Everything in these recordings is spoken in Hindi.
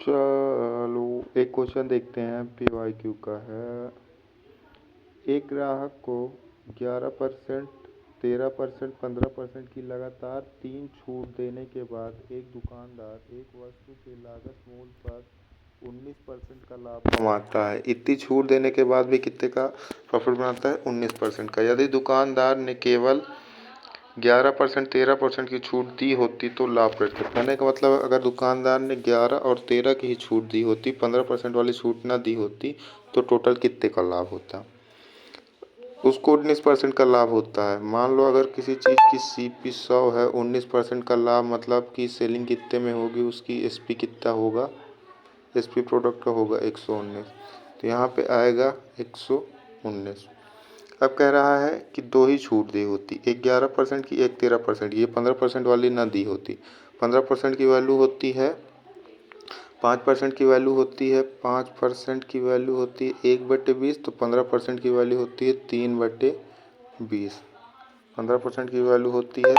चलो एक क्वेश्चन देखते हैं, PYQ का है। एक ग्राहक को 11%, 13%, 15% की लगातार 3 छूट देने के बाद एक दुकानदार एक वस्तु के लागत मूल्य पर 19% का लाभ कमाता है। इतनी छूट देने के बाद भी कितने का प्रॉफिट बनाता है? 19% का। यदि दुकानदार ने केवल 11%, 13% की छूट दी होती तो लाभ करते। कहने का मतलब, अगर दुकानदार ने 11 और 13 की ही छूट दी होती, 15% वाली छूट ना दी होती, तो टोटल कितने का लाभ होता? उसको 19% का लाभ होता है। मान लो अगर किसी चीज़ की CP 100 है, 19% का लाभ मतलब कि सेलिंग कितने में होगी, उसकी SP कितना होगा? SP प्रोडक्ट का होगा 119, तो यहाँ पे आएगा 119। अब कह रहा है कि 2 ही छूट दी होती, एक 11% की, एक 13%। ये 15% वाली ना दी होती। 15% की वैल्यू होती है 5% की वैल्यू होती है 5% की वैल्यू होती है 1/20, तो 15% की वैल्यू होती है 3/20। 15% की वैल्यू होती है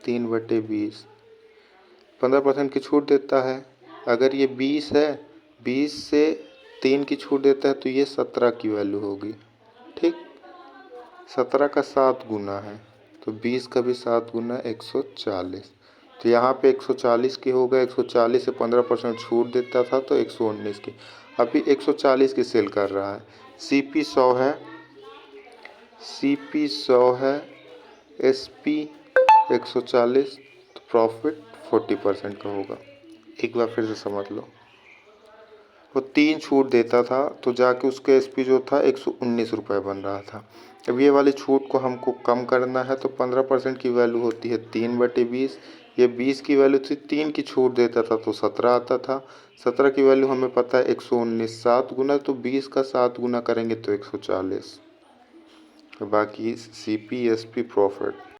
3/20। 15% की छूट देता है। अगर ये 20 है, 20 से 3 की छूट देता है, तो ये 17 की वैल्यू होगी। ठीक, 17 का 7 गुना है, तो 20 का भी 7 गुना 140। तो यहाँ पे 140 की होगा। 140 से 15% छूट देता था तो 119 की। अभी 140 की सेल कर रहा है। CP 100 है, CP 100 है, SP 140, तो प्रॉफिट 40% का होगा। एक बार फिर से समझ लो, वो 3 छूट देता था तो जाके उसके SP जो था 119 रुपये बन रहा था। अब ये वाली छूट को हमको कम करना है, तो 15% की वैल्यू होती है 3/20। ये 20 की वैल्यू थी, 3 की छूट देता था तो 17 आता था। 17 की वैल्यू हमें पता है 119, 7 गुना, तो 20 का 7 गुना करेंगे तो 140। बाकी CP SP प्रॉफिट।